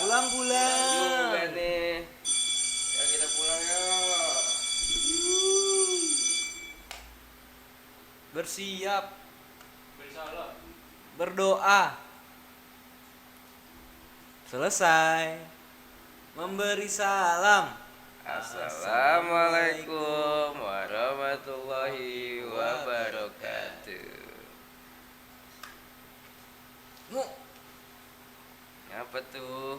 Pulang. juga nih. Ya kita pulang yuk. Bersiap, Bersalah. berdoa. Selesai. Memberi salam. Assalamualaikum warahmatullahi wabarakatuh. Mu, Apa tuh?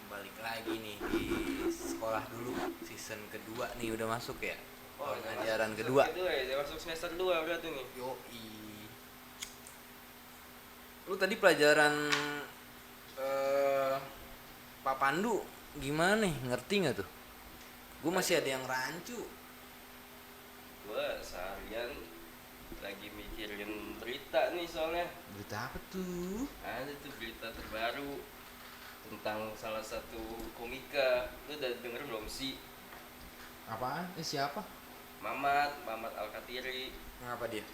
balik lagi nih di sekolah dulu. Season kedua nih udah masuk ya. Pengajaran kedua. Ya, masuk semester 2 udah tuh nih. Yoi. Lu tadi pelajaran Pak Pandu gimana nih? Ngerti nggak tuh? Gue masih ada yang rancu. Gua seharian lagi mikirin berita nih soalnya. Berita apa tuh? Ada tuh berita terbaru tentang salah satu komika. Lu udah denger belum sih? Apaan? Siapa? Mamat Al-Katiri. Ngapa dia?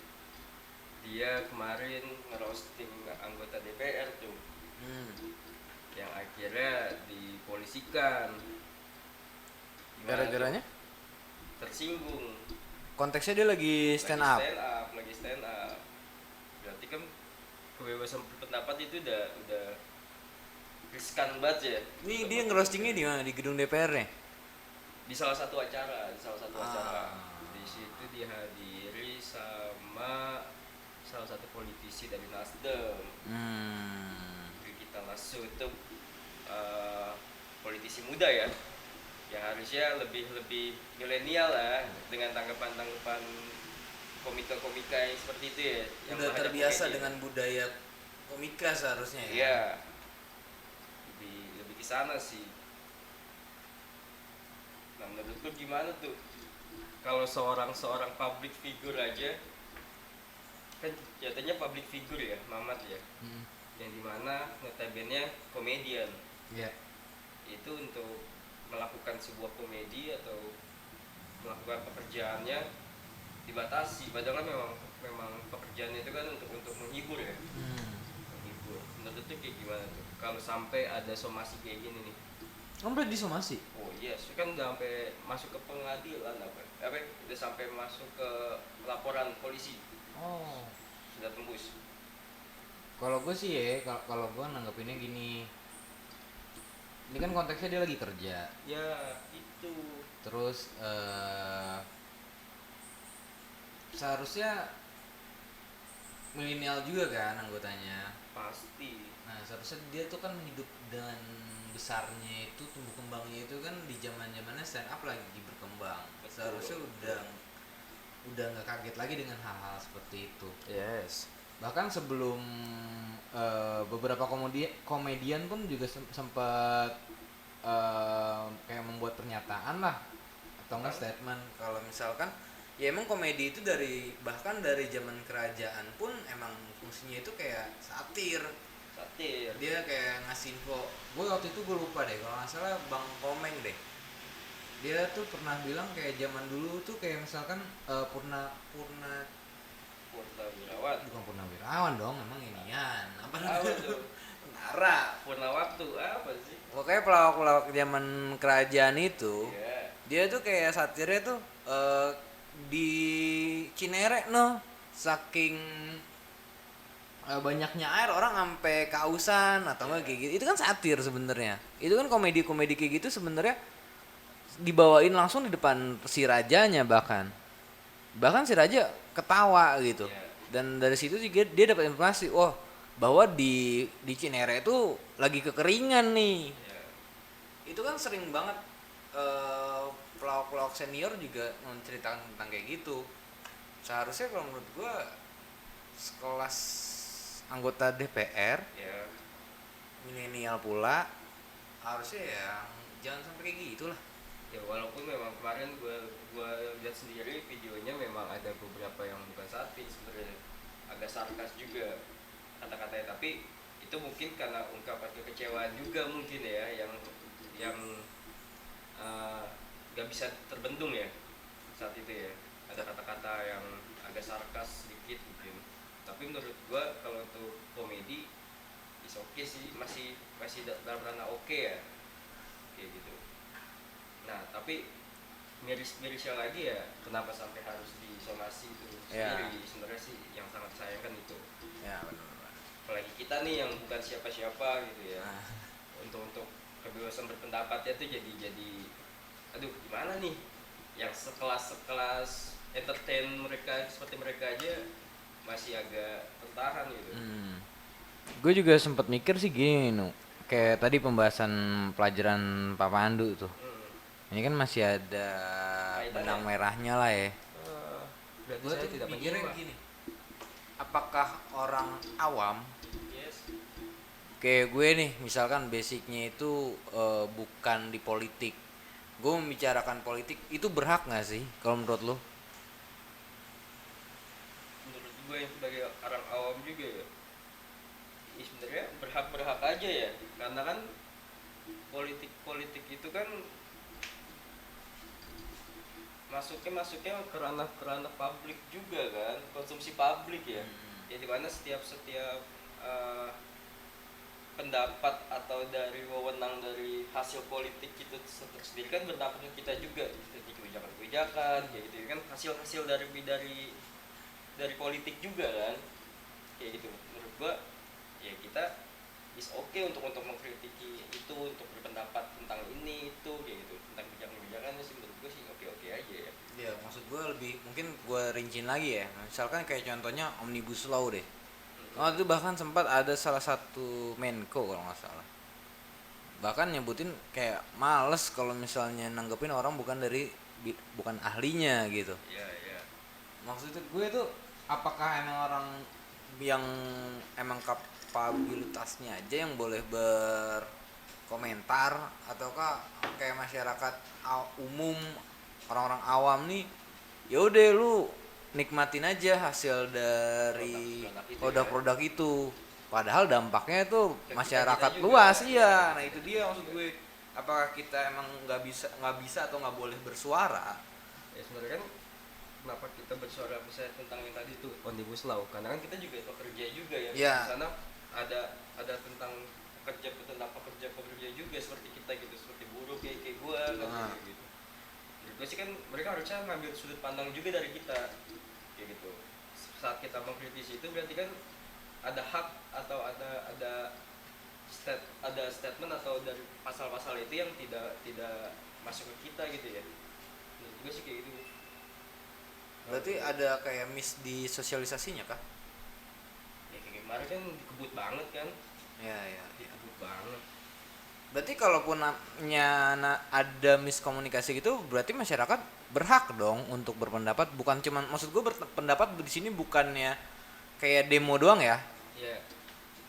Dia kemarin ngerosting anggota DPR tuh yang akhirnya dipolisikan. Gimana Gara-garanya? tuh? Tersinggung. Konteksnya dia lagi stand up. Lagi stand up. Berarti kan kebebasan berpendapat itu udah riskan banget ya. Ini dia ngerostingnya di mana? Di gedung DPR-nya? Di salah satu acara. Ah. Di situ dihadiri sama salah satu politisi dari Nasdem. Kita langsung itu politisi muda ya, yang harusnya lebih milenial lah dengan tanggapan komika yang seperti itu ya, yang Udah terbiasa komedi. dengan budaya komika seharusnya ya. Iya, lebih ke sana sih. Nah, menurut lu gimana tuh kalau seorang public figure aja, kan jatuhnya public figure ya, Mamat ya, yang dimana notabene komedian. Iya. Itu untuk melakukan sebuah komedi atau melakukan pekerjaannya dibatasi, padahal kan memang pekerjaannya itu kan untuk menghibur ya. Menghibur. Menurut tuh kayak gimana tuh kalau sampai ada somasi kayak gini nih? Udah disomasi? Oh yes, kan udah sampai masuk ke pengadilan udah sampai masuk ke laporan polisi. Oh. Sudah tembus. Kalau gue sih ya, kalau gue nanggepinnya gini. Ini kan konteksnya dia lagi kerja. Ya, itu. Terus seharusnya milenial juga kan anggotanya. Pasti. Nah, seharusnya dia tuh kan hidup dengan besarnya itu, tumbuh kembangnya itu kan di zaman-zamannya stand up lagi berkembang. Betul. Seharusnya udah nggak kaget lagi dengan hal-hal seperti itu. Yes. Bahkan sebelum beberapa komedian pun juga sempat kayak membuat pernyataan lah atau enggak statement kalau misalkan ya emang komedi itu bahkan dari zaman kerajaan pun emang fungsinya itu kayak satir. Dia kayak ngasih info. Gue waktu itu gue lupa deh, kalau nggak salah Bang Komeng deh. Dia tuh pernah bilang kayak zaman dulu tuh kayak misalkan Purnawirawan. bukan Purnawirawan dong, emang inian apa Tuh? tentara. Purna waktu apa sih? Pokoknya pelawak-pelawak zaman kerajaan itu, Yeah. dia tuh kayak satirnya tuh di Cinere no, saking banyaknya air orang sampai kausan atau enggak kayak gitu. Itu kan satir sebenarnya. Itu kan komedi-komedi kayak gitu sebenarnya dibawain langsung di depan si rajanya bahkan si raja ketawa gitu. Yeah. Dan dari situ juga dia dapat informasi, bahwa di Cinere itu lagi kekeringan nih. Yeah. Itu kan sering banget pelawak-pelawak senior juga menceritakan tentang kayak gitu. Seharusnya kalau menurut gua sekelas anggota DPR, Yeah. milenial pula, harusnya ya jangan sampai kayak gitu lah. Ya walaupun memang kemarin gue lihat sendiri videonya memang ada beberapa yang bukan satir sebenarnya, agak sarkas juga kata-katanya, tapi itu mungkin karena ungkapan kekecewaan juga mungkin ya yang gak bisa terbendung ya saat itu ya, ada kata-kata yang agak sarkas sedikit mungkin. Tapi menurut gue kalau untuk komedi is okay sih, masih dalam ranah oke ya. kayak gitu. Nah tapi mirisnya lagi ya kenapa sampai harus diisolasi itu sendiri, sebenarnya sih yang sangat disayangkan itu. Ya benar. Apalagi kita nih yang bukan siapa-siapa gitu ya, untuk kebebasan berpendapatnya tuh jadi aduh gimana nih, yang sekelas entertain mereka seperti mereka aja masih agak tertahan gitu. Gue juga sempat mikir sih gini nu, kayak tadi pembahasan pelajaran Pak Pandu tuh. Ini kan masih ada benang merahnya lah ya. Berarti Gue saya tuh tidak mikirnya menyimak. gini, apakah orang awam Yes. kayak gue nih, misalkan basicnya itu bukan di politik, gue membicarakan politik itu berhak nggak sih kalau menurut lo? Menurut gue yang sebagai orang awam juga ya, sebenarnya berhak aja ya, karena kan politik itu kan masuknya ke ranah publik juga kan, konsumsi publik ya. Jadi mana setiap eh, pendapat atau dari wewenang dari hasil politik itu sendiri kan berdampak ke kita juga, jadi kebijakan kayak gitu kan, hasil dari politik juga kan, kayak gitu. Menurut gua ya kita is okay untuk mengkritiki itu, untuk berpendapat tentang ini itu kayak gitu, tentang kebijakan sih menurut gua sih oke aja ya. Ya maksud gue lebih mungkin gue rinciin lagi ya, misalkan kayak contohnya omnibus law deh. Oh itu bahkan sempat ada salah satu Menko kalau nggak salah, bahkan nyebutin kayak males kalau misalnya nanggepin orang bukan ahlinya gitu. Iya. Maksudnya gue tuh apakah emang orang yang emang kapabilitasnya aja yang boleh berkomentar, ataukah kayak masyarakat umum, orang-orang awam nih ya udah lu nikmatin aja hasil dari produk-produk itu, padahal dampaknya itu masyarakat luas. Iya, nah itu dia maksud gue, apakah kita emang nggak bisa atau nggak boleh bersuara? Ya sebenarnya kan kenapa kita bersuara misalnya tentang yang tadi itu omnibus law, karena kan kita juga pekerja juga ya. Ya. Di sana ada tentang pekerja juga seperti kita gitu, seperti buruh kayak gua kan gitu. Jadi gua sih kan mereka harusnya ngambil sudut pandang juga dari kita kayak gitu. Saat kita mengkritisi itu berarti kan ada hak atau ada statement atau dari pasal-pasal itu yang tidak masuk ke kita gitu ya. Menurut gua sih kayak gitu. Berarti ada kayak miss di sosialisasinya kah? Ya kayak kemarin kan dikebut banget kan. Ya. Dikebut banget. Berarti kalaupun ada miskomunikasi gitu, berarti masyarakat berhak dong untuk berpendapat, bukan cuman, maksud gue berpendapat di sini bukannya kayak demo doang ya. Iya.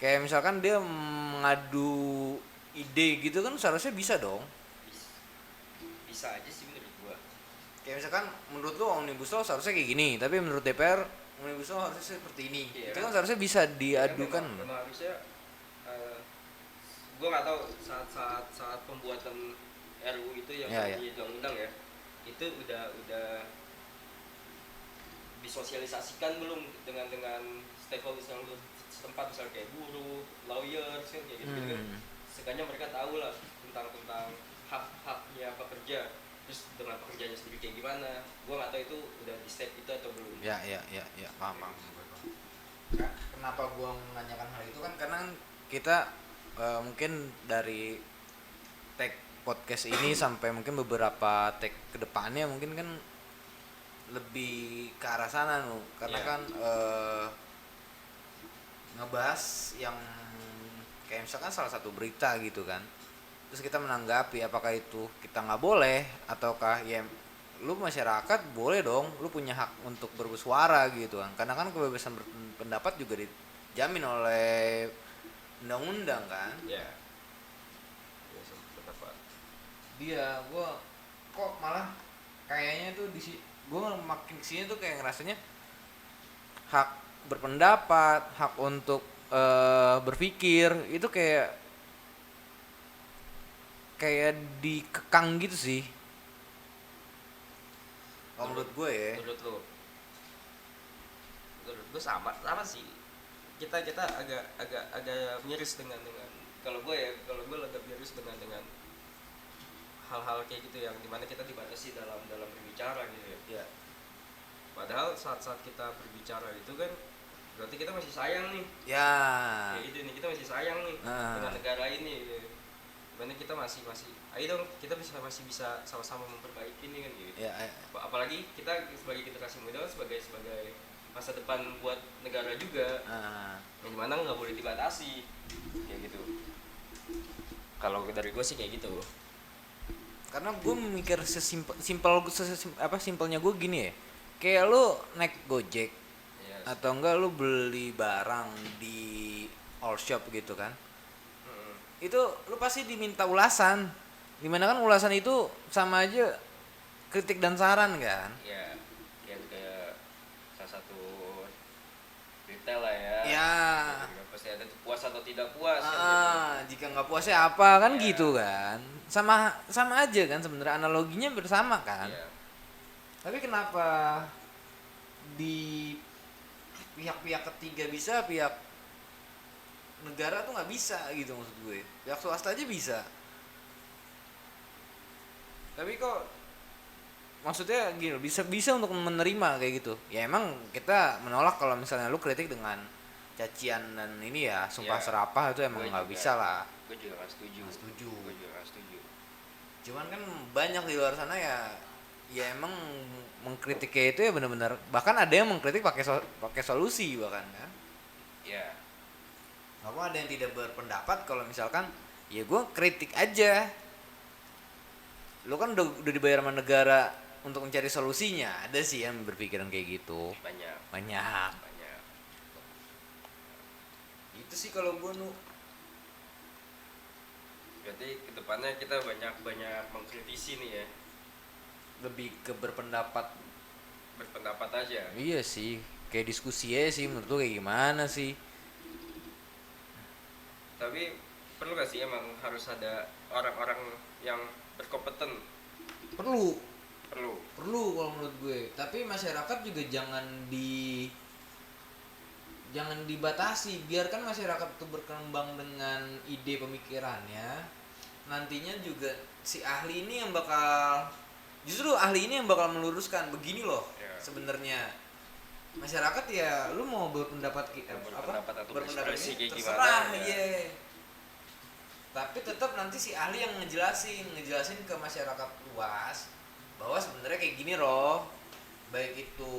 Kayak misalkan dia mengadu ide gitu kan seharusnya bisa dong. Bisa aja sih menurut gua. Kayak misalkan menurut lo omnibus law seharusnya kayak gini, tapi menurut DPR omnibus law harusnya seperti ini. Iya, itu kan seharusnya bisa diadukan. Memang harusnya gua nggak tahu saat pembuatan RU itu yang di undang-undang ya, itu udah disosialisasikan belum dengan stakeholder setempat, misalnya kayak buruh, lawyers kan kayak gitu kan. Sekalinya mereka tahu lah tentang hak-haknya pekerja, terus dengan pekerjaannya sendiri kayak gimana. Gua nggak tahu itu udah di step itu atau belum. Ya, paham. Kenapa gua menanyakan hal itu kan karena kita mungkin dari tag podcast ini sampai mungkin beberapa tag kedepannya mungkin kan lebih ke arah sana nu, karena kan ngebahas yang kayak misalkan salah satu berita gitu kan, terus kita menanggapi apakah itu kita nggak boleh ataukah ya lu masyarakat boleh dong, lu punya hak untuk bersuara gitu kan, karena kan kebebasan berpendapat juga dijamin oleh undang-undang kan. Ya berapa Dia gua kok malah kayaknya tuh gua makin kesini tuh kayak ngerasanya hak berpendapat, hak untuk berpikir itu kayak dikekang gitu sih. Kalau menurut gue ya. Menurut gue sama sih. Kita agak miris dengan kalau gue agak miris dengan hal-hal kayak gitu yang dimana kita dibatasi dalam berbicara gitu ya. Ya. Padahal saat kita berbicara itu kan berarti kita masih sayang nih. Ya. Kayak gitu nih, kita masih sayang nih dengan negara ini. Gitu. Dimana kita masih ayo dong, kita masih bisa sama-sama memperbaiki nih kan gitu. Ya. Apalagi kita sebagai generasi muda sebagai masa depan buat negara juga. Yang dimana nggak boleh dibatasi kayak gitu. Kalau dari gue sih kayak gitu. Karena gue mikir simpelnya gue gini ya, kayak lu naik Gojek, Yes. atau enggak lu beli barang di all shop gitu kan, itu lu pasti diminta ulasan, dimana kan ulasan itu sama aja kritik dan saran kan. Ya, yang kayak salah satu detail lah ya. Ya. Pasti ada tuh puas atau tidak puas kan gitu. Jika nggak puasnya apa kan, Ya. gitu kan, sama aja kan sebenarnya, analoginya bersama kan. Ya. Tapi kenapa di pihak-pihak ketiga bisa, pihak negara tuh nggak bisa gitu, maksud gue. Pihak swasta aja bisa. Tapi kok maksudnya gini, bisa untuk menerima kayak gitu. Ya emang kita menolak kalau misalnya lu kritik dengan cacian dan ini ya, sumpah Ya. serapah, itu emang Gue nggak juga- bisa lah. Gue juga nggak setuju. Gue juga nggak setuju. Cuman kan banyak di luar sana ya emang mengkritiknya itu ya benar-benar, bahkan ada yang mengkritik pakai solusi bahkan kan. Ya. Aku ada yang tidak berpendapat kalau misalkan ya gue kritik aja. Lu kan udah dibayar sama negara untuk mencari solusinya. Ada sih yang berpikiran kayak gitu. Banyak. Itu sih kalau gue Berarti kedepannya kita banyak mengkritisi nih ya. lebih ke berpendapat Aja. Iya sih, kayak diskusi aja sih, menurut lu kayak gimana sih? Tapi perlu gak sih emang harus ada orang-orang yang berkompeten? Perlu Perlu. kalau menurut gue. Tapi masyarakat juga jangan dibatasi, biarkan masyarakat itu berkembang dengan ide pemikirannya. Nantinya juga si ahli ini yang bakal meluruskan begini loh. Ya. Sebenarnya masyarakat ya, lu mau berpendapat Berpendapat atau berekspresi kayak terserah, gimana, iya. Tapi tetap nanti si ahli yang ngejelasin ke masyarakat luas bahwa sebenarnya kayak gini loh. Baik itu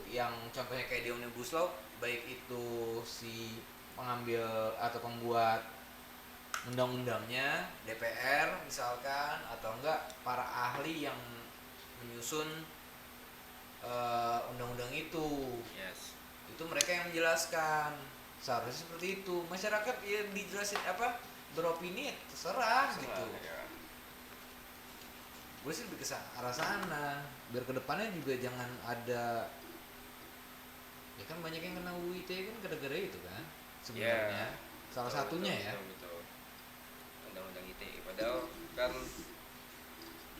yang contohnya kayak di Omnibus Law, baik itu si pengambil atau pembuat undang-undangnya, DPR misalkan, atau enggak para ahli yang menyusun undang-undang itu. Yes. Itu mereka yang menjelaskan. Seharusnya seperti itu. Masyarakat ya dijelasin beropini terserah gitu. Ya. Gue sih lebih ke arah sana, biar kedepannya juga jangan ada, ya kan banyak yang kena UU ITE kan gara-gara itu kan sebenarnya. Salah satunya ya. Betul. Undang-undang ITE. Padahal kan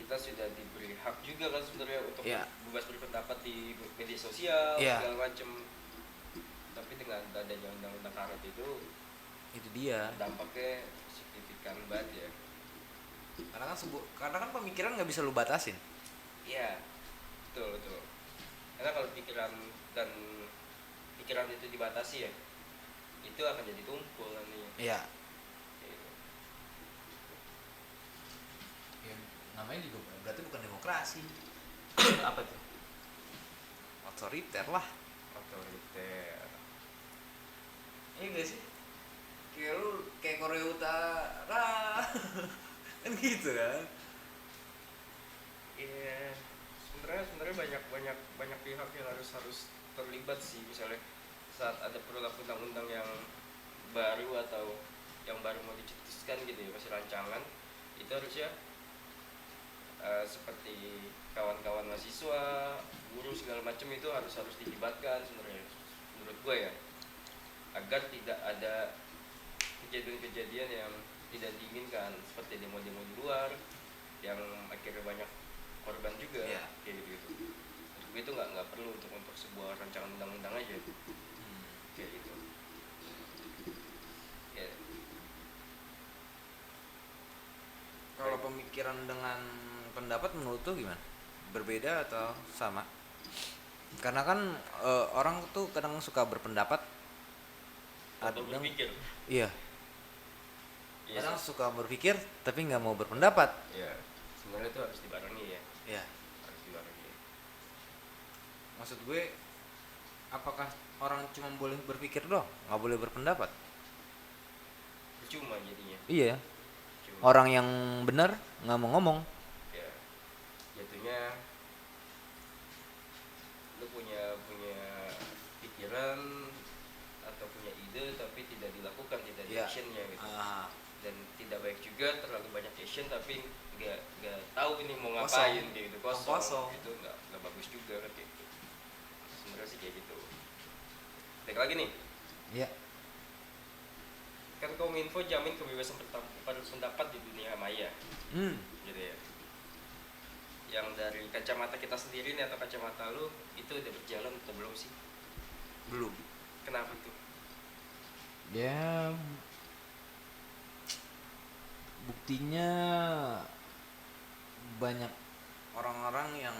kita sudah diberi hak juga kan sebenarnya untuk bebas berpendapat di media sosial segala macem. Tapi dengan adanya undang-undang karet itu dia dampaknya signifikan banget ya. Karena kan pemikiran nggak bisa lu batasin. Iya, betul. Karena kalau pikiran itu dibatasi ya, itu akan jadi tumpul nanti. Iya. Ya, namanya juga berarti bukan demokrasi. Apa tuh? Otoriter lah. Iya gak sih? Kayak Korea Utara. Kan gitu kan? Iya, sebenarnya banyak pihak yang harus terlibat sih. Misalnya saat ada undang-undang yang baru atau yang baru mau dicetuskan gitu ya, masih rancangan, itu harusnya seperti kawan-kawan mahasiswa, guru segala macam itu harus dilibatkan sebenarnya, menurut gue ya, agar tidak ada kejadian-kejadian yang tidak diinginkan seperti demo-demo di luar yang akhirnya banyak korban juga. Kayak gitu. Untuk gue itu nggak perlu untuk sebuah rancangan undang-undang aja kayak gitu. Ya. kalau pemikiran dengan pendapat menurut tuh gimana? Berbeda atau sama? Karena kan orang tuh kadang suka berpendapat, atau kadang berpikir. iya, Iya kadang sih. suka berpikir tapi nggak mau berpendapat. Ya, sebenarnya itu harus dibarengi ya. Ya, Harus dibarengi. maksud gue, apakah orang cuma boleh berpikir doang, nggak boleh berpendapat? Percuma jadinya. Iya, Cuma orang yang benar nggak mau ngomong. ya jatuhnya lu punya pikiran atau punya ide tapi tidak dilakukan, tidak di Iya. actionnya gitu. Ah, Dan tidak baik juga terlalu banyak action tapi nggak tahu ini mau Kosong. ngapain kayak gitu, kosong. Kosong. Itu nggak bagus juga kan kayak gitu. Sebenarnya sih kayak gitu. Baik lagi nih, iya. kan Kominfo jamin kebebasan berpendapat di dunia maya gitu ya. Yang dari kacamata kita sendiri nih atau kacamata lu itu udah berjalan atau belum sih? Belum. Kenapa tuh? Ya buktinya banyak. Orang-orang yang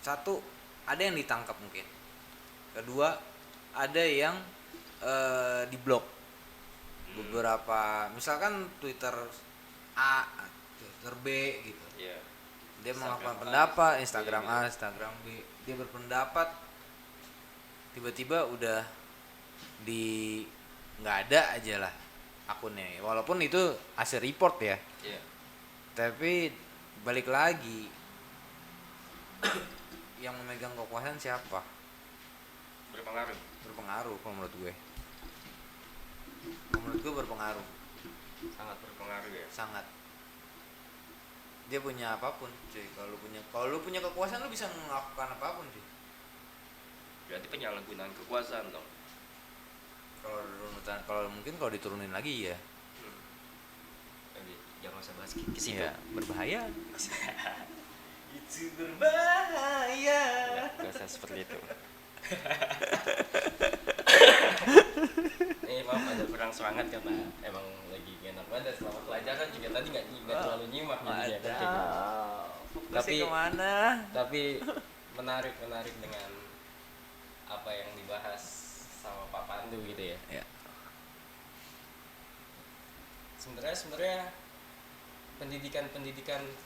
satu, ada yang ditangkap mungkin. Kedua, ada yang diblok. Beberapa, misalkan Twitter A, Twitter B gitu. Iya. Dia Instagram melakukan A, pendapat, Instagram Instagram B, A, gitu. Instagram B. Dia berpendapat, tiba-tiba udah di nggak ada aja lah akunnya. Walaupun itu hasil report ya. Iya. Tapi balik lagi, yang memegang kekuasaan siapa? Berpengaruh. Berpengaruh kalau menurut gue. Kalau menurut gue berpengaruh, Sangat berpengaruh ya. sangat. Dia punya apapun, cuy. Kalau lu punya kekuasaan, lu bisa melakukan apapun, cuy. Berarti penyalahgunaan kekuasaan dong. Kalau mungkin kalau diturunin lagi ya. Jadi jangan usah bahas ke situ. Iya, berbahaya. Itu berbahaya. Gak usah seperti itu. Maaf ada kurang semangat karena emang lagi enak banget selama pelajaran juga tadi nggak terlalu nyimak jadinya kan kayak gitu. Tapi kemana? Tapi menarik dengan apa yang dibahas sama Pak Pandu gitu ya. Ya. Sebenarnya pendidikan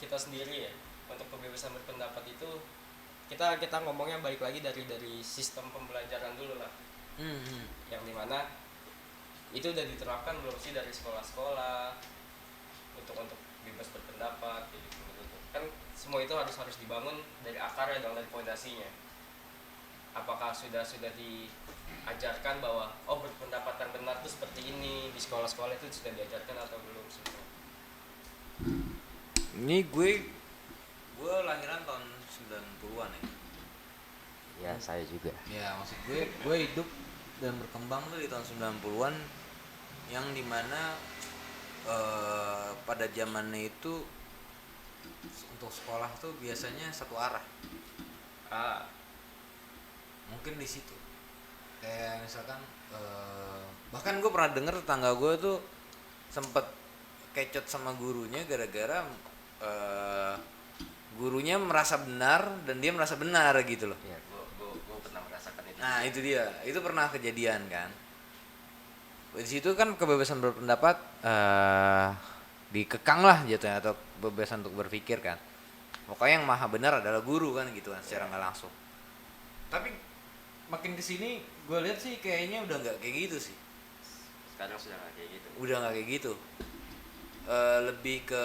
kita sendiri ya untuk kebebasan berpendapat itu kita ngomongnya balik lagi dari sistem pembelajaran dulu lah. Yang dimana itu udah diterapkan belum sih dari sekolah-sekolah untuk bebas berpendapat gitu. Kan semua itu harus dibangun dari akarnya dong, dari fondasinya. Apakah sudah diajarkan bahwa berpendapat yang benar itu seperti ini di sekolah-sekolah itu sudah diajarkan atau belum semua? Ini gue lahiran tahun 90-an ya. Ya, saya juga. Ya, maksud gue hidup dan berkembang tuh di tahun 90-an yang dimana pada zamannya itu untuk sekolah tuh biasanya satu arah. Mungkin di situ. Kayak misalkan bahkan gue pernah denger tetangga gue tuh sempet kecot sama gurunya gara-gara gurunya merasa benar dan dia merasa benar gitu loh. Ya, gue pernah merasakan itu. Nah itu dia, itu pernah kejadian kan. Di situ kan kebebasan berpendapat dikekang lah jatuhnya, atau kebebasan untuk berpikir kan. Pokoknya yang maha benar adalah guru kan gitu kan, secara nggak langsung. Tapi makin kesini gue lihat sih kayaknya udah nggak kayak gitu sih. Sekarang sudah nggak kayak gitu. Udah nggak kayak gitu. Lebih ke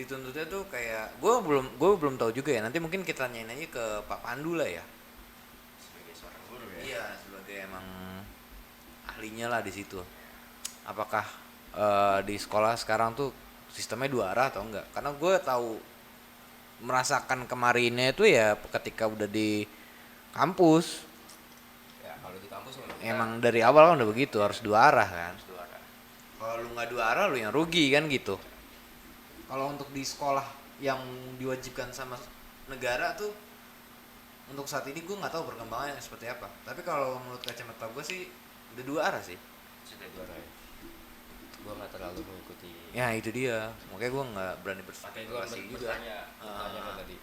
dituntutnya tuh kayak gue belum tahu juga ya, nanti mungkin kita tanyain aja ke Pak Pandu lah ya. Sebagai seorang guru ya. Iya, sebagai emang ahlinya lah di situ. Apakah di sekolah sekarang tuh sistemnya dua arah atau enggak? Karena gue tahu merasakan kemarinnya itu ya ketika udah di kampus. Ya, kalau di kampus Emang dari awal kan udah begitu, harus dua arah kan. harus dua arah. Kalau lu nggak dua arah, lu yang rugi kan gitu. Kalau untuk di sekolah yang diwajibkan sama negara tuh untuk saat ini gue nggak tahu perkembangannya seperti apa. Tapi kalau menurut kacamata gue sih udah dua arah sih. Sudah dua arah. Ya. Gue nggak terlalu mengikuti. Ya itu dia, makanya gue nggak berani Makanya gue berspekulasi juga. bertanya kan tadi,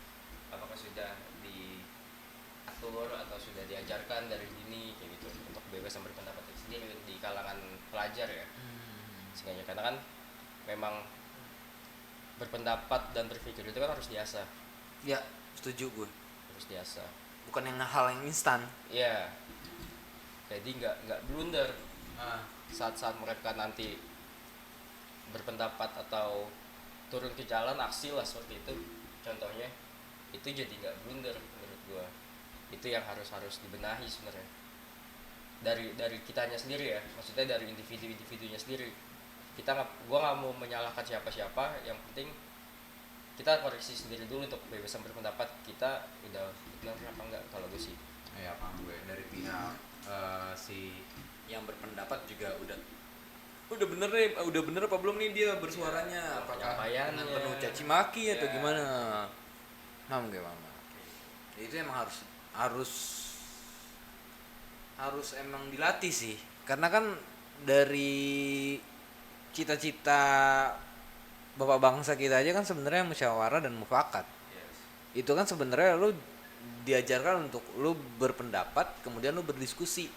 apakah sudah diatur atau sudah diajarkan dari dini kayak gitu untuk kebebasan berpendapat itu sendiri di kalangan pelajar ya, seenggaknya karena kan memang berpendapat dan berpikir itu kan harus diasah, Ya setuju gue, harus diasah. bukan yang hal yang instan. Iya, jadi nggak blunder saat mereka nanti berpendapat atau turun ke jalan aksi lah seperti itu contohnya, itu jadi nggak blunder menurut gua. Itu yang harus dibenahi sebenarnya dari kitanya sendiri ya, maksudnya dari individunya sendiri. Gua nggak mau menyalahkan siapa, yang penting kita koreksi sendiri dulu untuk kebebasan berpendapat kita udah benar apa enggak. Kalau gue sih Ya paham gue, dari pihak si yang berpendapat juga udah bener apa belum nih dia bersuaranya, Ya, apakah penyampaiannya. dengan penuh caci maki atau Ya. gimana. Paham gue, mama. Itu emang harus emang dilatih sih, karena kan dari cita-cita bapak bangsa kita aja kan sebenarnya musyawarah dan mufakat. Itu kan sebenarnya lu diajarkan untuk lu berpendapat, kemudian lu berdiskusi,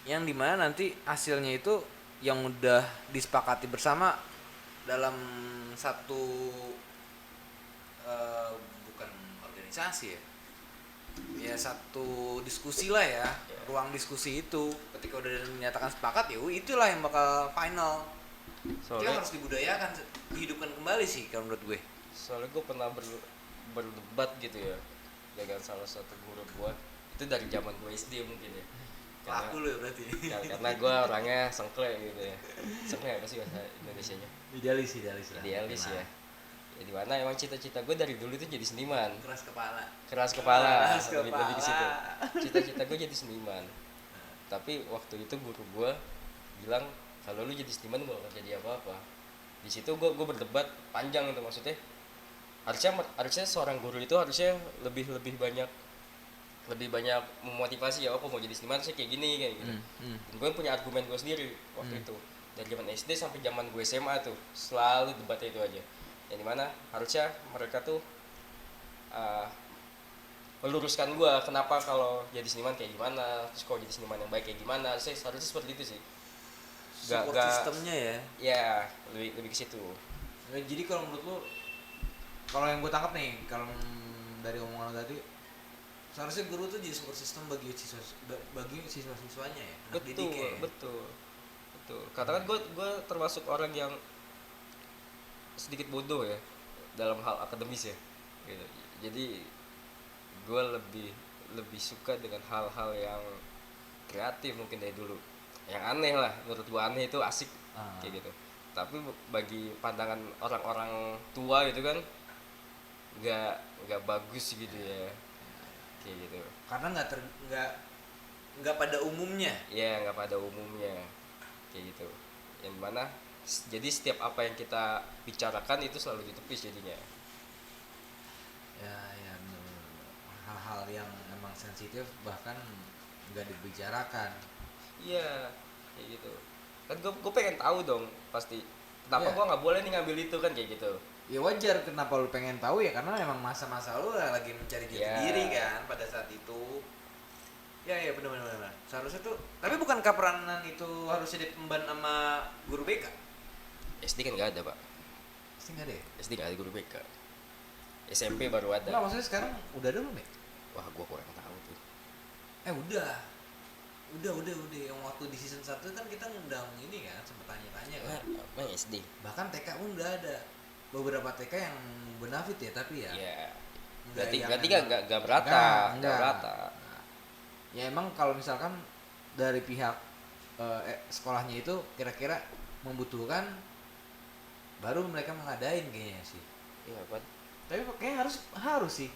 yang dimana nanti hasilnya itu yang udah disepakati bersama dalam satu bukan organisasi ya satu diskusi lah ya, ruang diskusi itu ketika udah dinyatakan sepakat ya itulah yang bakal final. Itu yang harus dibudayakan, dihidupkan kembali sih kalau menurut gue. Soalnya gue pernah berdebat gitu ya dengan salah satu guru gue, itu dari zaman gue SD mungkin ya. Laku lu ya berarti. Karena gue orangnya sengkle gitu ya. Sengkle apa sih bahasa Indonesianya? Idealis Idealis ya. Ya di mana emang cita-cita gue dari dulu itu jadi seniman. Keras kepala. Lebih ke situ. Cita-cita gue jadi seniman. Tapi waktu itu guru gue bilang kalau lu jadi seniman gue gak jadi apa-apa. Di situ gue berdebat panjang itu, maksudnya harusnya seorang guru itu harusnya lebih banyak memotivasi ya, aku mau jadi seniman sih kayak gini kayak gitu. Dan gue punya argumen gue sendiri waktu itu dari zaman SD sampai zaman gue SMA tuh selalu debatnya itu aja. Yang dimana harusnya mereka tuh meluruskan gue kenapa kalau jadi seniman kayak gimana, terus kalau jadi seniman yang baik kayak gimana. Harusnya seperti itu sih. Support sistemnya ya. Ya lebih ke situ. Ya, jadi kalau menurut lu, kalau yang gue tangkap nih, kalau dari omongan lo tadi, seharusnya guru tuh jadi support system bagi siswa-siswanya ya, anak didiknya ya. Betul. Katakan gue termasuk orang yang sedikit bodoh ya dalam hal akademis ya. Gitu. Jadi gue lebih suka dengan hal-hal yang kreatif mungkin dari dulu. Yang aneh lah, menurut gue aneh itu asik kayak gitu. Tapi bagi pandangan orang-orang tua gitu kan nggak bagus gitu ya. Kayak gitu. Karena nggak pada umumnya. Ya nggak pada umumnya kayak gitu. Yang mana jadi setiap apa yang kita bicarakan itu selalu ditepis jadinya. Ya bener. Hal-hal yang emang sensitif bahkan nggak dibicarakan. Iya kayak gitu. Kan gue pengen tahu dong pasti kenapa gue nggak boleh nih ngambil itu kan kayak gitu. Ya wajar kenapa lu pengen tahu ya, karena emang masa-masa lu lagi mencari jati diri kan pada saat itu. Ya benar. Seharusnya tuh, tapi bukankah peranan itu harusnya diemban sama guru BK? SD kan nggak ada pak. Pasti nggak ada ya? SD nggak ada guru BK. SMP baru ada. Nggak, maksudnya sekarang udah ada belum ya? Wah gue kurang tahu tuh. Udah yang waktu di season 1 kan kita ngundang ini kan, sempet tanya-tanya kan. Nah, SD. Bahkan TK pun udah ada beberapa TK yang benefit ya, tapi ya Iya. berarti Nggak berata. Nggak berata. Ya emang kalau misalkan dari pihak sekolahnya itu kira-kira membutuhkan, baru mereka mengadain kayaknya sih. Iya kan. Tapi kayaknya harus sih.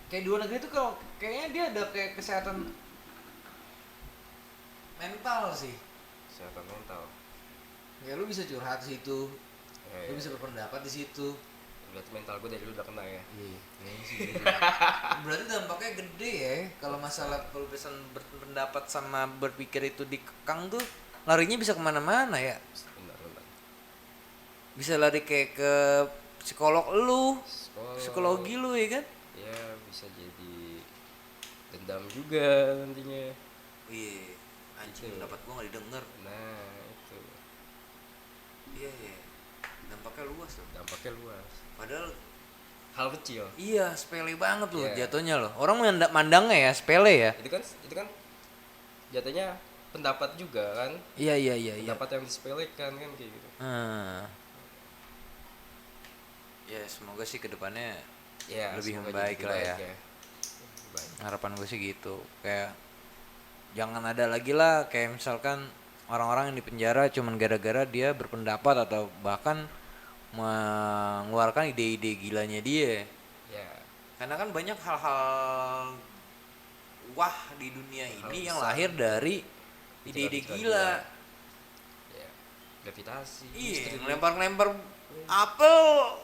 Kayak di luar negeri itu kalau kayaknya dia ada kayak kesehatan mental sih. Kesehatan mental. Ya lu bisa curhat di situ, Ya, lu bisa berpendapat di situ. Berarti mental gue dari dulu udah kena ya. Iya, kayaknya sih gitu. Berarti dampaknya gede ya kalau masalah kebebasan berpendapat sama berpikir itu dikekang tuh, larinya bisa kemana-mana ya. Benar. bisa lari kayak ke psikolog lu, Sekolah. psikologi lu ya kan. Ya bisa jadi dendam juga nantinya. Iya, anjing Itu. pendapat gua nggak didengar. Nah itu Iya iya, dampaknya luas tuh. dampaknya luas. Padahal Hal kecil. iya sepele banget loh Iya. jatuhnya loh. Orang mandangnya ya sepele ya. Itu kan jatuhnya pendapat juga kan. Iya iya iya iya. Pendapat yang disepelekan kan kayak gitu. Ya semoga sih kedepannya Ya, lebih semoga membaik jadi lah baik ya. Lebih baik. Harapan gue sih gitu. Kayak jangan ada lagi lah kayak misalkan orang-orang yang di penjara cuman gara-gara dia berpendapat atau bahkan mengeluarkan ide-ide gilanya dia. Ya, Karena kan banyak hal-hal wah di dunia Hal ini yang besar. lahir dari ide-ide gila. ya. Gravitasi. Iya, listrik, ngelempar-ngelempar apel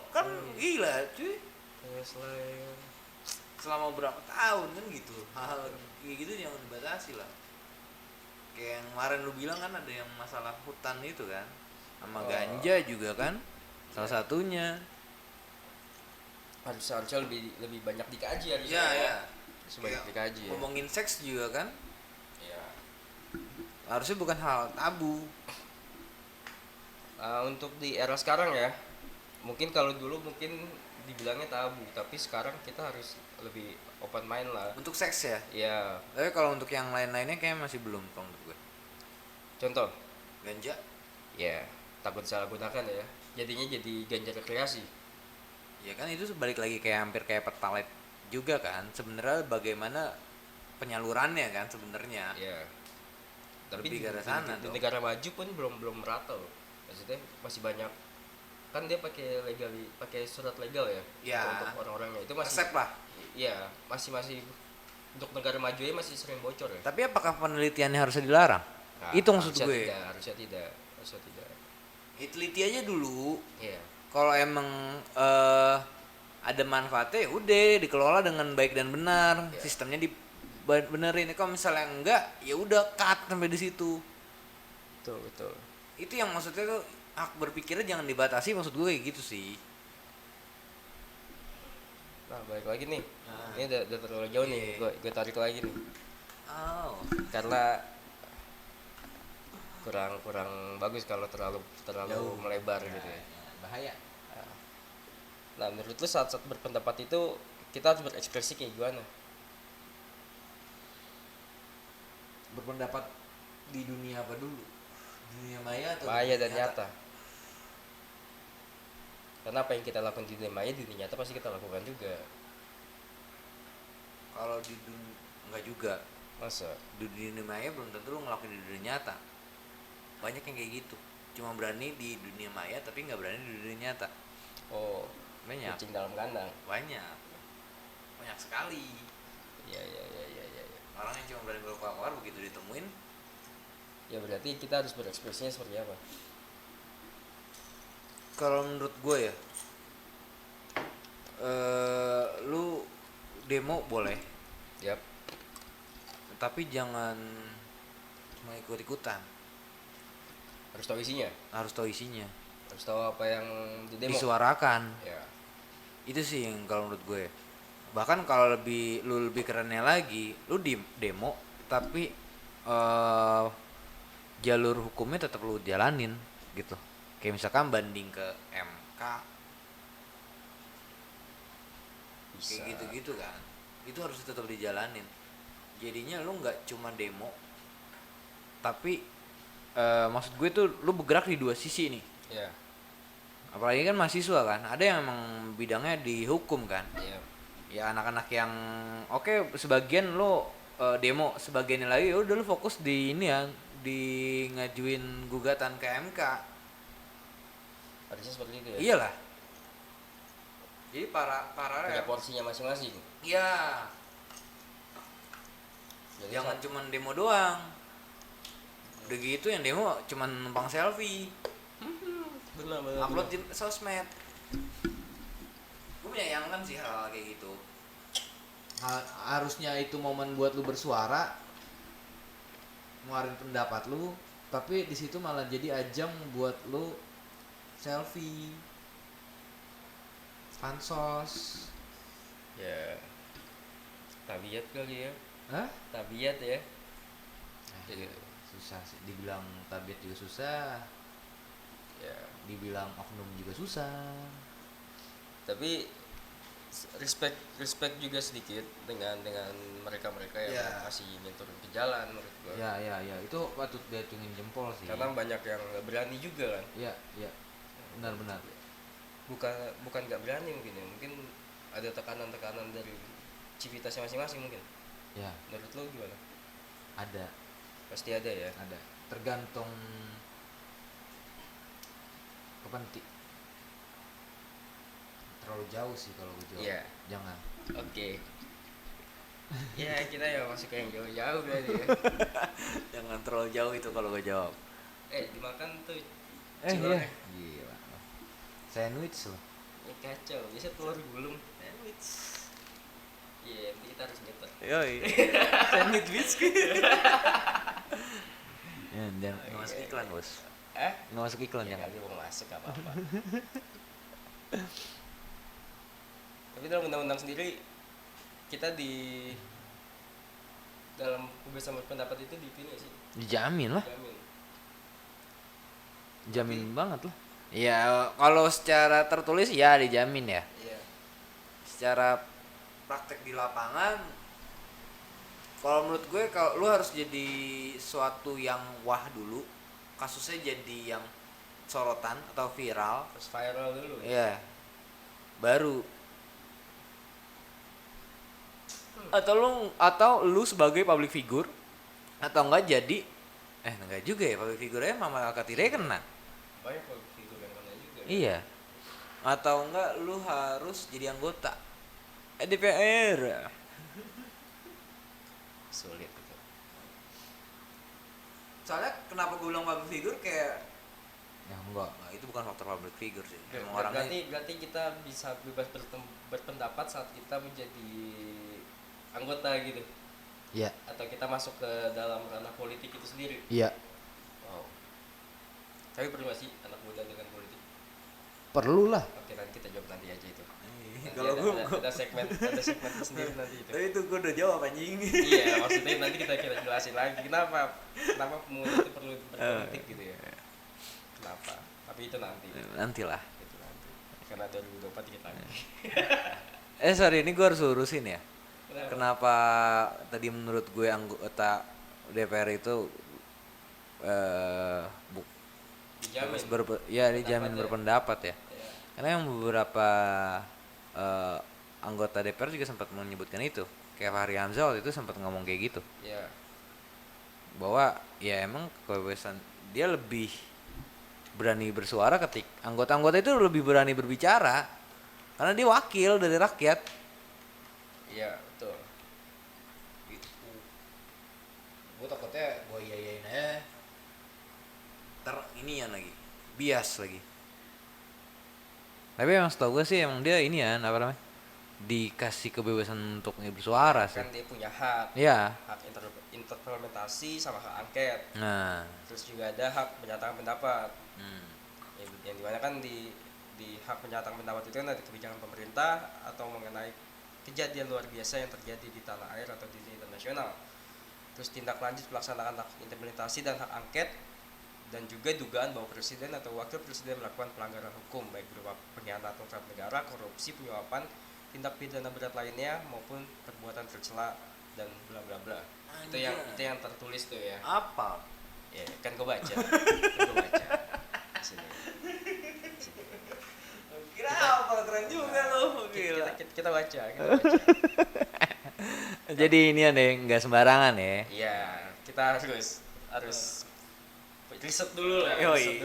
kan gila cuy. selain Selama berapa tahun kan gitu. Hal-hal kayak gitu yang dibatasi lah. Kayak yang kemarin lu bilang kan ada yang masalah hutan itu kan. Sama ganja juga kan. Salah satunya. harusnya lebih banyak dikaji harusnya. Iya, iya. Sebanyak Kayak dikaji ya. ngomongin seks juga kan. Ya. Harusnya bukan hal tabu. Untuk di era sekarang ya, mungkin kalau dulu mungkin dibilangnya tabu, tapi sekarang kita harus lebih open mind lah. Untuk seks ya. Ya, Tapi kalau untuk yang lain-lainnya kayak masih belum kalau menurut gue. contoh, Ganja. ya takut salah gunakan ya. Jadinya jadi ganja rekreasi. Ya kan itu balik lagi kayak hampir kayak pertalite juga kan. Sebenarnya bagaimana penyalurannya kan sebenarnya. Ya. Tapi Lebih di, ke arah di- sana di dong. negara maju pun belum merata loh. Maksudnya masih banyak kan dia pakai surat legal ya, Ya. untuk orang-orangnya itu masih Resep lah. iya masih untuk negara maju ya masih sering bocor ya. Tapi apakah penelitiannya harusnya dilarang? Nah, Itu maksud harusnya gue. harusnya tidak Ya, teliti aja dulu. iya. Kalau emang ada manfaatnya ya udah dikelola dengan baik dan benar. Ya. Sistemnya dibenerin. Kalau misalnya enggak, ya udah cut sampai di situ. Betul. Itu yang maksudnya tuh hak berpikirnya jangan dibatasi, maksud gue kayak gitu sih. Nah, balik lagi nih. Nah. Ini udah terlalu jauh nih. Iya. Gue tarik lagi nih. Oh. Karena kurang bagus kalau terlalu Jauh. melebar gitu ya. Bahaya. Nah, menurut lu saat berpendapat itu kita harus berekspresi kayak gimana? Berpendapat di dunia apa dulu? Dunia maya atau Maya dunia dan nyata. Karena apa yang kita lakukan di dunia maya, di dunia nyata pasti kita lakukan juga. Kalau di dunia enggak juga. Masa? Di dunia maya belum tentu lu ngelakuin di dunia nyata. Banyak yang kayak gitu. Cuma berani di dunia maya tapi nggak berani di dunia nyata. Oh, Banyak. kucing dalam kandang. Banyak sekali Iya. orang yang cuma berani keluar begitu ditemuin. Ya berarti kita harus berekspresinya seperti apa? Kalau menurut gue ya lu demo boleh Yap. tapi jangan cuma ikut-ikutan, Harus tahu isinya. harus tahu isinya, Harus tahu apa yang di demo. disuarakan. Ya. Itu sih yang kalau menurut gue. Bahkan kalau lu lebih kerennya lagi, lu di demo tapi jalur hukumnya tetap lu jalanin gitu. Kayak misalkan banding ke MK, Bisa. kayak gitu-gitu kan. Itu harus tetap dijalanin. Jadinya lu nggak cuma demo, tapi maksud gue tuh lu bergerak di dua sisi nih. Ya. Apalagi kan mahasiswa kan, ada yang emang bidangnya di hukum kan. Iya. Ya anak-anak yang oke, sebagian lo demo, sebagiannya lagi udah lo fokus di ini ya, di ngajuin gugatan ke MK. Harusnya seperti itu ya. Iyalah. Jadi para Ada porsinya masing-masing. ya Jadi jangan cuman demo doang. Udah gitu yang demo cuman numpang selfie, benar. upload di sosmed. Gue menyayangkan sih hal kayak gitu. Harusnya itu momen buat lu bersuara, ngeluarin pendapat lu, tapi di situ malah jadi ajang buat lu selfie, pansos. Ya tabiat kali ya, Hah? tabiat ya. Jadi, Susah sih, dibilang tabiat juga susah, ya dibilang oknum juga susah. tapi respect juga sedikit dengan mereka yang Ya. masih ingin turun ke jalan menurut gua. Ya, itu patut diacungin jempol sih. Karena banyak yang nggak berani juga kan. Ya, benar-benar. Bukan nggak berani mungkin ya, mungkin ada tekanan dari civitasnya masing-masing mungkin. Ya, Menurut lo gimana? ada, Pasti ada ya. tergantung kepenting. Terlalu jauh sih kalau gue jawab. Iya. Jangan. Oke. Ya kita ya masuk ke yang jauh-jauh berarti ya. Jangan terlalu jauh itu kalau gue jawab. Dimakan tuh Iya. ciloknya. Gila. Sandwich loh. Kacau, biasa telur gulung. Sandwich. Iya, nanti kita harus nyetor. Yoi. Sandwich biskuit. Ya, jangan Nggak masuk iklan bos. nggak masuk iklan Ya jangan. kali mau masuk gak apa-apa. Tapi dalam undang-undang sendiri kita di dalam kebebasan berpendapat itu dipilih sih. Dijamin lah, Jamin. jamin banget lah. Ya kalau secara tertulis ya dijamin ya. Iya. Secara praktek di lapangan, kalau menurut gue kalau lu harus jadi suatu yang wah dulu, kasusnya jadi yang sorotan atau viral, Terus viral dulu. ya baru. Atau lu sebagai public figure, atau enggak jadi enggak juga ya, public figure nya Mama Alkatiri kena. Banyak kok figur yang kena juga. Iya. Atau enggak lu harus jadi anggota DPR. Sulit itu. Soalnya kenapa gue bilang public figure kayak Ya enggak. nah, itu bukan faktor public figure sih. Emang Berarti orangnya kita bisa bebas berpendapat saat kita menjadi anggota gitu, Iya. atau kita masuk ke dalam ranah politik itu sendiri. Iya. Wow. Tapi perlu nggak sih anak muda dengan politik? Perlu lah. Oke, nanti kita jawab nanti aja itu. Nanti kalau ada segmen sendiri nanti itu. tapi itu gue udah jawab anjing. Iya, maksudnya nanti kita jelasin lagi kenapa pemuda itu perlu berpolitik gitu ya. Kenapa? Tapi itu nanti. Nantilah. Itu nanti. Karena 2024 kita. Sorry, ini gue harus urusin ya. Kenapa? Kenapa tadi menurut gue anggota DPR itu Dijamin. dijamin Pendapatnya. berpendapat ya. Ya. Karena yang beberapa anggota DPR juga sempat menyebutkan itu. Kayak Fahri Hamzah waktu itu sempat ngomong kayak gitu. Ya. Bahwa ya emang kebebasan dia lebih berani bersuara anggota-anggota itu lebih berani berbicara karena dia wakil dari rakyat. Iya, betul. Gitu. Gue takutnya gue iyain aja ini ya lagi bias lagi. Tapi emang setahu gue sih emang dia ini ya apa namanya dikasih kebebasan untuk bersuara sih. Kan dia punya hak. Iya. Hak interpretasi sama hak angket. Nah. Terus juga ada hak menyatakan pendapat. Hmm. Yang dimana kan di hak menyatakan pendapat itu kan ada kebijakan pemerintah atau mengenai kejadian luar biasa yang terjadi di tanah air atau di internasional. Terus tindak lanjut pelaksanaan hak interpretasi dan hak angket, dan juga dugaan bahwa presiden atau wakil presiden melakukan pelanggaran hukum baik berupa pengkhianatan terhadap negara, korupsi, penyuapan, tindak pidana berat lainnya maupun perbuatan tercela dan bla bla bla. Itu yang tertulis tuh ya. Apa? Ya kan gue baca. Sini. Kira apa keren juga lo. Kita baca. Jadi ini deh nggak sembarangan ya. Iya, kita harus riset dulu lah. Yoi.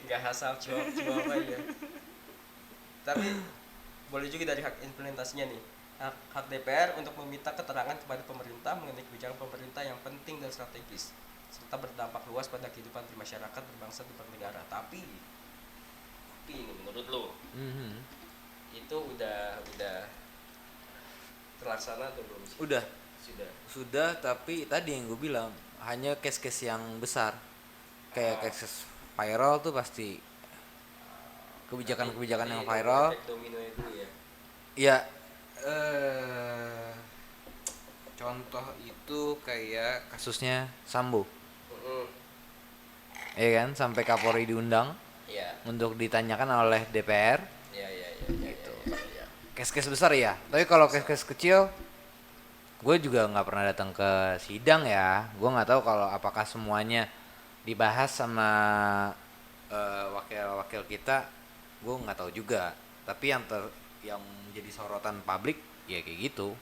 Nggak asal cuap aja. Tapi boleh juga dari hak implementasinya nih. Hak DPR untuk meminta keterangan kepada pemerintah mengenai kebijakan pemerintah yang penting dan strategis serta berdampak luas pada kehidupan masyarakat berbangsa dan bernegara. Tapi ini menurut lo itu udah terlaksana atau belum sih? Sudah, tapi tadi yang gue bilang hanya case-case yang besar. Kayak case viral tuh pasti kebijakan-kebijakan yang Tapi viral. efek domino itu ya. Ya, contoh itu kayak kasusnya Sambo, Mm-mm. ya kan, sampai Kapolri diundang Iya. untuk ditanyakan oleh DPR. Iya. Gitu. Iya. Case-case besar ya, tapi kalau case-case kecil, gue juga nggak pernah datang ke sidang ya. Gue nggak tahu kalau apakah semuanya dibahas sama wakil-wakil kita, gue nggak tahu juga. Tapi yang menjadi sorotan publik ya kayak gitu.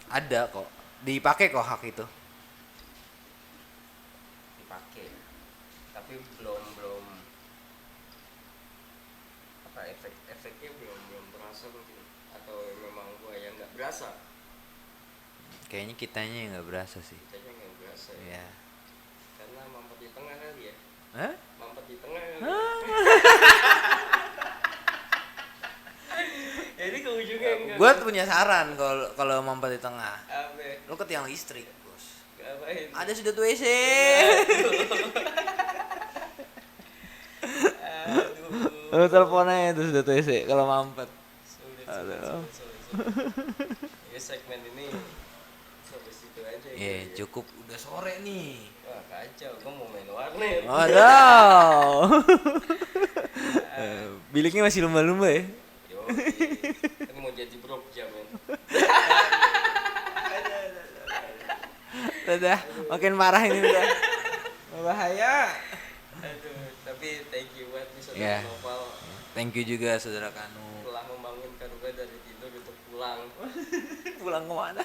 Ada kok, dipakai kok hak itu. Dipakai. Tapi belum apa efeknya belum berasa mungkin, atau memang gua yang nggak berasa. Kayaknya kitanya yang nggak berasa sih. Kitanya nggak berasa ya. Ya. Karena mampet di tengah kali ya. Hah? Mampet di tengah kali. Jadi ke ujungnya enggak. Gue punya saran kalau mampet di tengah. Apa? Lo ke tiang listrik, bos. Ngapain? Ada sudut WC. Aduh. Lo teleponnya itu sudut WC kalau mampet. Sulit. Aduh. Ya segmen ini sampai situ aja. Ya gitu. cukup, udah sore nih. Wah kacau, gua mau main warnet. Waduh. Biliknya masih lumba-lumba ya. Yo, kan mau jadi brok jam men. Udah, makin parah ini udah. Bahaya. Aduh, tapi thank you buat nih saudara Ya. Noval Thank you juga saudara Kanu. telah membangunkan gue dari tidur untuk pulang. Pulang kemana?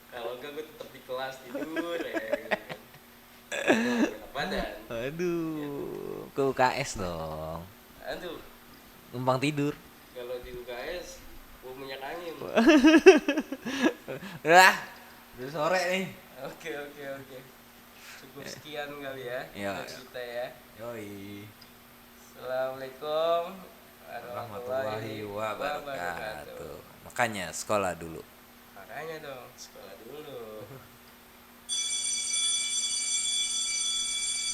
Kalau enggak gue tetap di kelas tidur ya. Gitu. Enak badan. Aduh, ke UKS dong. Aduh, Numpang tidur. kalau di UKS gue minyak angin. Udah sore nih. Oke. Cukup sekian kali ya Ya. dari kita ya. Yoi. Assalamualaikum Warahmatullahi wabarakatuh. Makanya sekolah dulu. Makanya dong, sekolah dulu.